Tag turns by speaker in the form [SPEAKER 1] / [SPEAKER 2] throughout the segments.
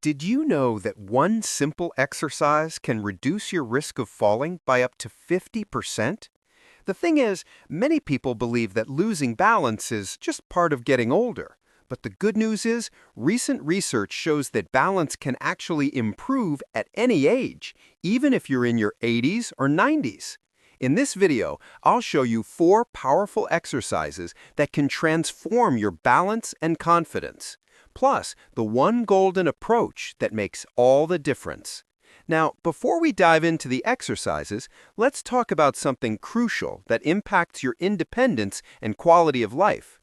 [SPEAKER 1] Did you know that one simple exercise can reduce your risk of falling by up to 50%? The thing is, many people believe that losing balance is just part of getting older. But the good news is, recent research shows that balance can actually improve at any age, even if you're in your 80s or 90s. In this video, I'll show you 4 powerful exercises that can transform your balance and confidence. Plus, the one golden approach that makes all the difference. Now, before we dive into the exercises, let's talk about something crucial that impacts your independence and quality of life.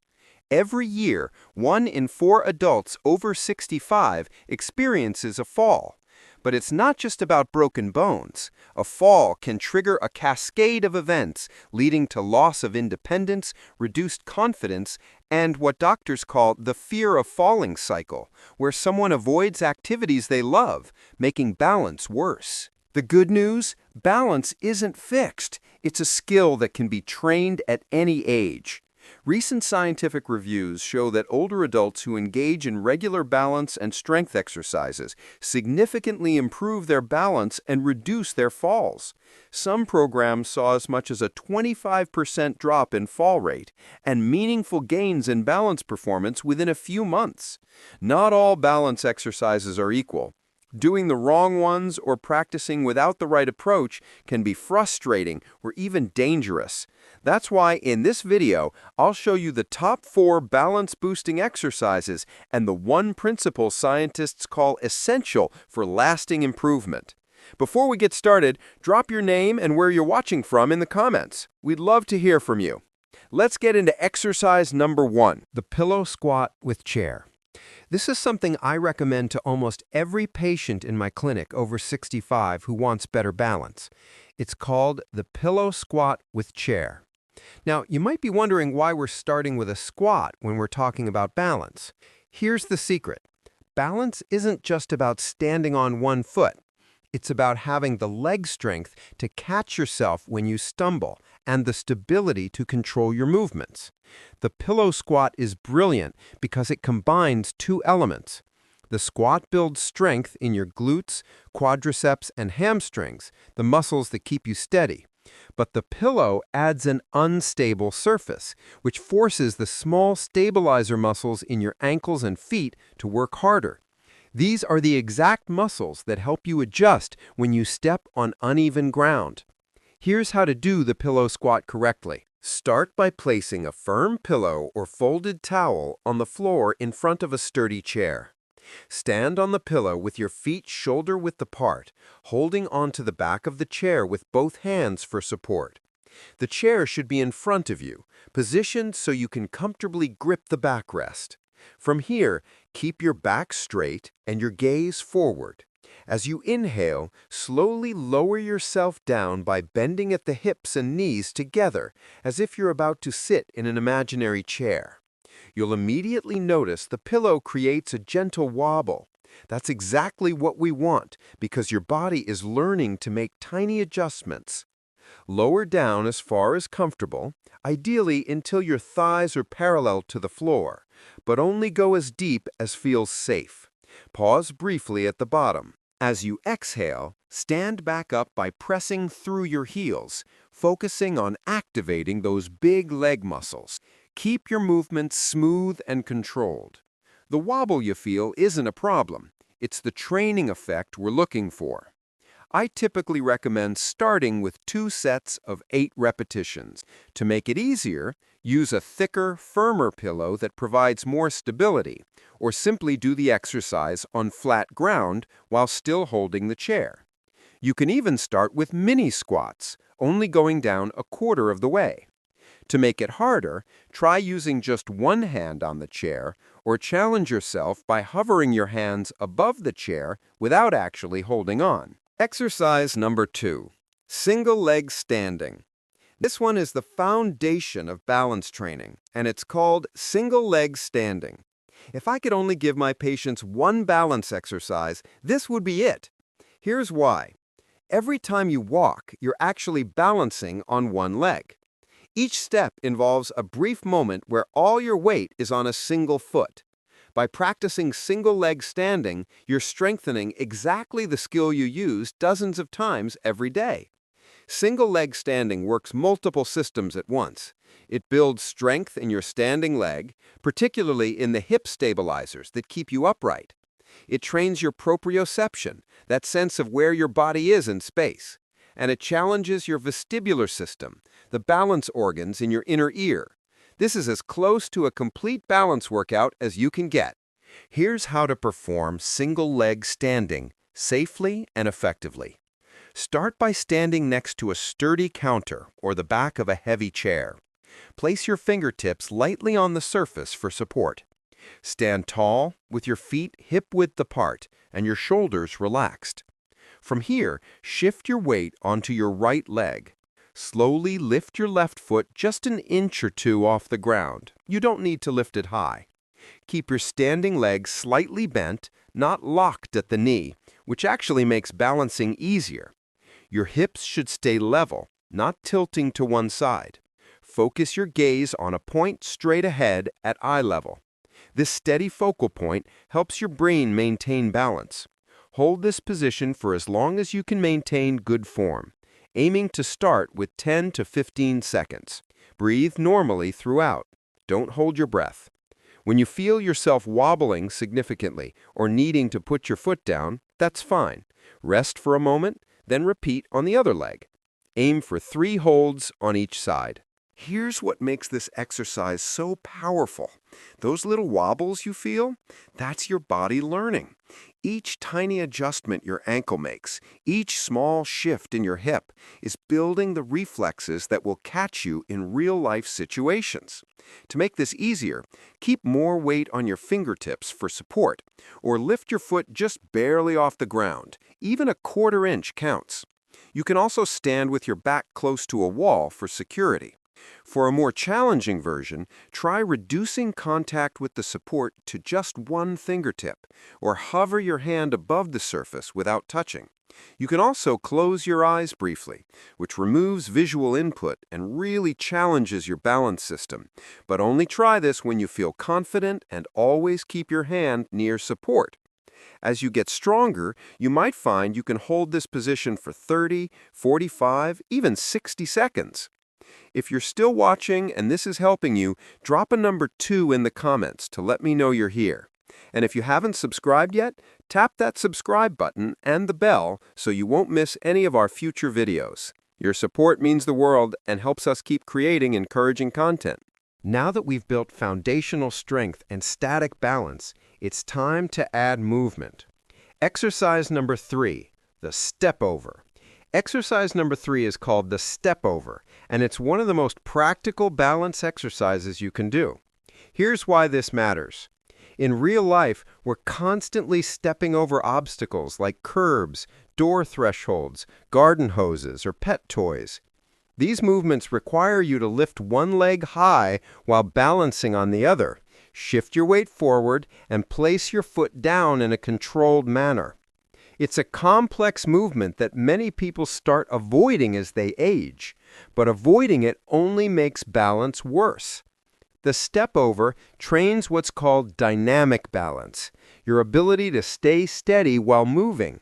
[SPEAKER 1] Every year, 1 in 4 adults over 65 experiences a fall. But it's not just about broken bones. A fall can trigger a cascade of events, leading to loss of independence, reduced confidence, and what doctors call the fear of falling cycle, where someone avoids activities they love, making balance worse. The good news? Balance isn't fixed. It's a skill that can be trained at any age. Recent scientific reviews show that older adults who engage in regular balance and strength exercises significantly improve their balance and reduce their falls. Some programs saw as much as a 25% drop in fall rate and meaningful gains in balance performance within a few months. Not all balance exercises are equal. Doing the wrong ones or practicing without the right approach can be frustrating or even dangerous. That's why in this video, I'll show you the top 4 balance-boosting exercises and the one principle scientists call essential for lasting improvement. Before we get started, drop your name and where you're watching from in the comments. We'd love to hear from you. Let's get into exercise number 1, the pillow squat with chair. This is something I recommend to almost every patient in my clinic over 65 who wants better balance. It's called the pillow squat with chair. Now, you might be wondering why we're starting with a squat when we're talking about balance. Here's the secret. Balance isn't just about standing on one foot. It's about having the leg strength to catch yourself when you stumble and the stability to control your movements. The pillow squat is brilliant because it combines 2 elements. The squat builds strength in your glutes, quadriceps, and hamstrings, the muscles that keep you steady. But the pillow adds an unstable surface, which forces the small stabilizer muscles in your ankles and feet to work harder. These are the exact muscles that help you adjust when you step on uneven ground. Here's how to do the pillow squat correctly. Start by placing a firm pillow or folded towel on the floor in front of a sturdy chair. Stand on the pillow with your feet shoulder-width apart, holding onto the back of the chair with both hands for support. The chair should be in front of you, positioned so you can comfortably grip the backrest. From here, keep your back straight and your gaze forward. As you inhale, slowly lower yourself down by bending at the hips and knees together, as if you're about to sit in an imaginary chair. You'll immediately notice the pillow creates a gentle wobble. That's exactly what we want, because your body is learning to make tiny adjustments. Lower down as far as comfortable, ideally until your thighs are parallel to the floor, but only go as deep as feels safe. Pause briefly at the bottom. As you exhale, stand back up by pressing through your heels, focusing on activating those big leg muscles. Keep your movements smooth and controlled. The wobble you feel isn't a problem. It's the training effect we're looking for. I typically recommend starting with 2 sets of 8 repetitions. To make it easier, use a thicker, firmer pillow that provides more stability, or simply do the exercise on flat ground while still holding the chair. You can even start with mini squats, only going down a quarter of the way. To make it harder, try using just one hand on the chair, or challenge yourself by hovering your hands above the chair without actually holding on. Exercise number 2, single leg standing. This one is the foundation of balance training, and it's called single leg standing. If I could only give my patients one balance exercise, this would be it. Here's why. Every time you walk, you're actually balancing on one leg. Each step involves a brief moment where all your weight is on a single foot. By practicing single leg standing, you're strengthening exactly the skill you use dozens of times every day. Single leg standing works multiple systems at once. It builds strength in your standing leg, particularly in the hip stabilizers that keep you upright. It trains your proprioception, that sense of where your body is in space. And it challenges your vestibular system, the balance organs in your inner ear. This is as close to a complete balance workout as you can get. Here's how to perform single leg standing safely and effectively. Start by standing next to a sturdy counter or the back of a heavy chair. Place your fingertips lightly on the surface for support. Stand tall with your feet hip-width apart and your shoulders relaxed. From here, shift your weight onto your right leg. Slowly lift your left foot just an inch or two off the ground. You don't need to lift it high. Keep your standing leg slightly bent, not locked at the knee, which actually makes balancing easier. Your hips should stay level, not tilting to one side. Focus your gaze on a point straight ahead at eye level. This steady focal point helps your brain maintain balance. Hold this position for as long as you can maintain good form, aiming to start with 10 to 15 seconds. Breathe normally throughout. Don't hold your breath. When you feel yourself wobbling significantly or needing to put your foot down, that's fine. Rest for a moment, then repeat on the other leg. Aim for 3 holds on each side. Here's what makes this exercise so powerful. Those little wobbles you feel, that's your body learning. Each tiny adjustment your ankle makes, each small shift in your hip, is building the reflexes that will catch you in real-life situations. To make this easier, keep more weight on your fingertips for support, or lift your foot just barely off the ground. Even a quarter inch counts. You can also stand with your back close to a wall for security. For a more challenging version, try reducing contact with the support to just one fingertip, or hover your hand above the surface without touching. You can also close your eyes briefly, which removes visual input and really challenges your balance system. But only try this when you feel confident and always keep your hand near support. As you get stronger, you might find you can hold this position for 30, 45, even 60 seconds. If you're still watching and this is helping you, drop a number 2 in the comments to let me know you're here. And if you haven't subscribed yet, tap that subscribe button and the bell so you won't miss any of our future videos. Your support means the world and helps us keep creating encouraging content. Now that we've built foundational strength and static balance, it's time to add movement. Exercise number 3, the Stepover. Exercise number 3 is called the Stepover, and it's one of the most practical balance exercises you can do. Here's why this matters. In real life, we're constantly stepping over obstacles like curbs, door thresholds, garden hoses, or pet toys. These movements require you to lift one leg high while balancing on the other. Shift your weight forward and place your foot down in a controlled manner. It's a complex movement that many people start avoiding as they age, but avoiding it only makes balance worse. The Stepover trains what's called dynamic balance, your ability to stay steady while moving.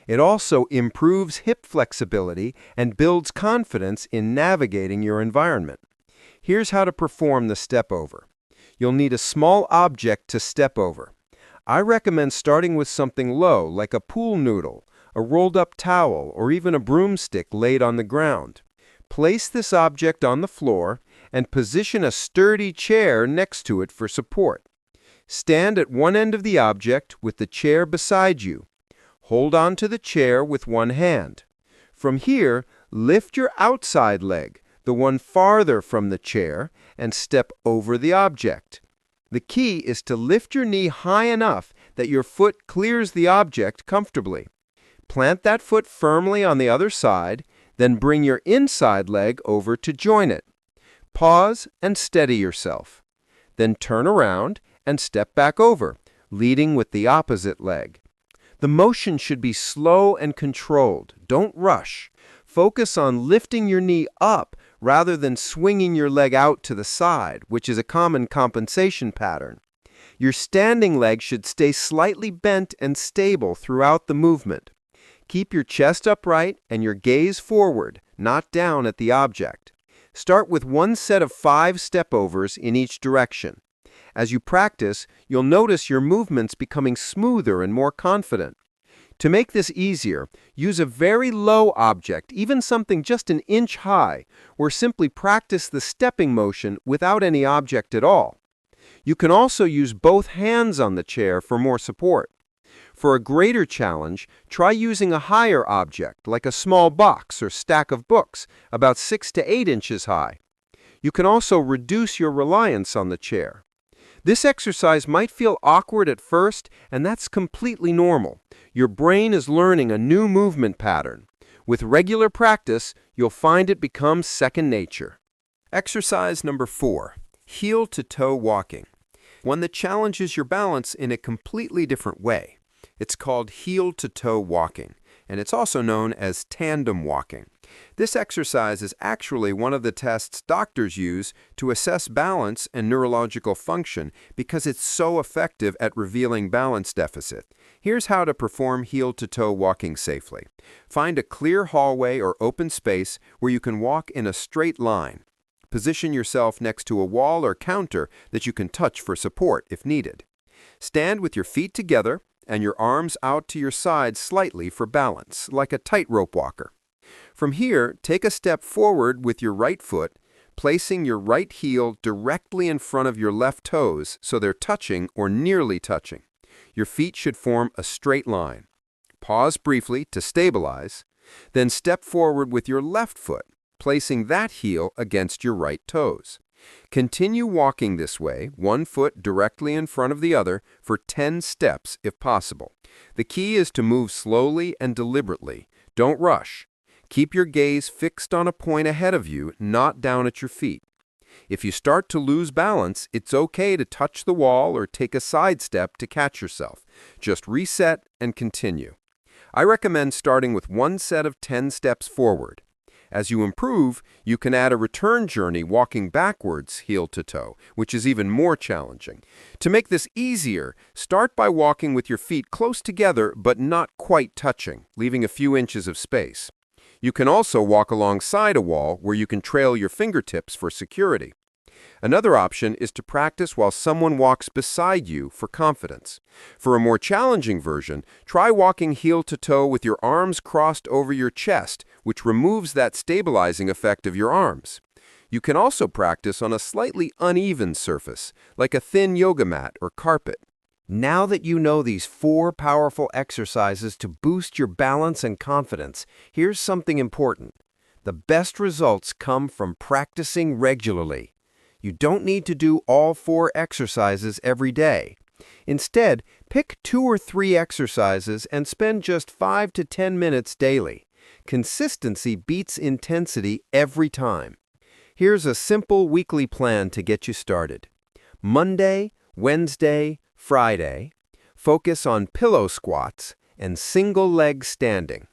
[SPEAKER 1] It also improves hip flexibility and builds confidence in navigating your environment. Here's how to perform the Stepover. You'll need a small object to step over. I recommend starting with something low, like a pool noodle, a rolled-up towel, or even a broomstick laid on the ground. Place this object on the floor and position a sturdy chair next to it for support. Stand at one end of the object with the chair beside you. Hold on to the chair with one hand. From here, lift your outside leg, the one farther from the chair, and step over the object. The key is to lift your knee high enough that your foot clears the object comfortably. Plant that foot firmly on the other side, then bring your inside leg over to join it. Pause and steady yourself. Then turn around and step back over, leading with the opposite leg. The motion should be slow and controlled. Don't rush. Focus on lifting your knee up rather than swinging your leg out to the side, which is a common compensation pattern. Your standing leg should stay slightly bent and stable throughout the movement. Keep your chest upright and your gaze forward, not down at the object. Start with one set of 5 stepovers in each direction. As you practice, you'll notice your movements becoming smoother and more confident. To make this easier, use a very low object, even something just an inch high, or simply practice the stepping motion without any object at all. You can also use both hands on the chair for more support. For a greater challenge, try using a higher object, like a small box or stack of books, about 6 to 8 inches high. You can also reduce your reliance on the chair. This exercise might feel awkward at first, and that's completely normal. Your brain is learning a new movement pattern. With regular practice, you'll find it becomes second nature. Exercise number 4, heel-to-toe walking. One that challenges your balance in a completely different way. It's called heel-to-toe walking, and it's also known as tandem walking. This exercise is actually one of the tests doctors use to assess balance and neurological function because it's so effective at revealing balance deficit. Here's how to perform heel-to-toe walking safely. Find a clear hallway or open space where you can walk in a straight line. Position yourself next to a wall or counter that you can touch for support if needed. Stand with your feet together and your arms out to your sides slightly for balance, like a tightrope walker. From here, take a step forward with your right foot, placing your right heel directly in front of your left toes so they're touching or nearly touching. Your feet should form a straight line. Pause briefly to stabilize, then step forward with your left foot, placing that heel against your right toes. Continue walking this way, one foot directly in front of the other, for 10 steps if possible. The key is to move slowly and deliberately. Don't rush. Keep your gaze fixed on a point ahead of you, not down at your feet. If you start to lose balance, it's okay to touch the wall or take a side step to catch yourself. Just reset and continue. I recommend starting with one set of 10 steps forward. As you improve, you can add a return journey walking backwards heel to toe, which is even more challenging. To make this easier, start by walking with your feet close together but not quite touching, leaving a few inches of space. You can also walk alongside a wall where you can trail your fingertips for security. Another option is to practice while someone walks beside you for confidence. For a more challenging version, try walking heel to toe with your arms crossed over your chest, which removes that stabilizing effect of your arms. You can also practice on a slightly uneven surface, like a thin yoga mat or carpet. Now that you know these 4 powerful exercises to boost your balance and confidence, here's something important. The best results come from practicing regularly. You don't need to do all 4 exercises every day. Instead, pick 2 or 3 exercises and spend just 5 to 10 minutes daily. Consistency beats intensity every time. Here's a simple weekly plan to get you started. Monday, Wednesday, Friday, focus on pillow squats and single leg standing.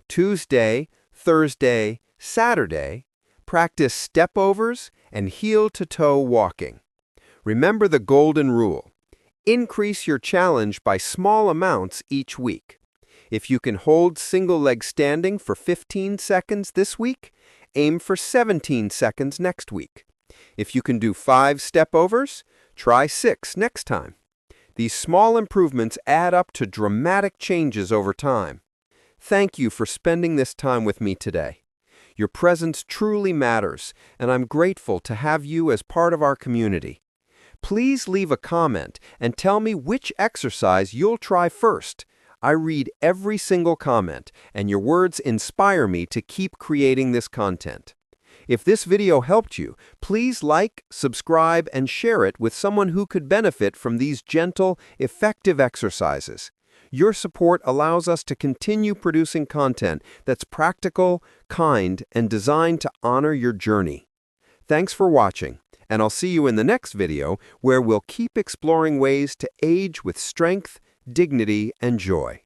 [SPEAKER 1] Tuesday, Thursday, Saturday, practice stepovers and heel-to-toe walking. Remember the golden rule. Increase your challenge by small amounts each week. If you can hold single leg standing for 15 seconds this week, aim for 17 seconds next week. If you can do 5 stepovers, try 6 next time. These small improvements add up to dramatic changes over time. Thank you for spending this time with me today. Your presence truly matters, and I'm grateful to have you as part of our community. Please leave a comment and tell me which exercise you'll try first. I read every single comment, and your words inspire me to keep creating this content. If this video helped you, please like, subscribe, and share it with someone who could benefit from these gentle, effective exercises. Your support allows us to continue producing content that's practical, kind, and designed to honor your journey. Thanks for watching, and I'll see you in the next video where we'll keep exploring ways to age with strength, dignity, and joy.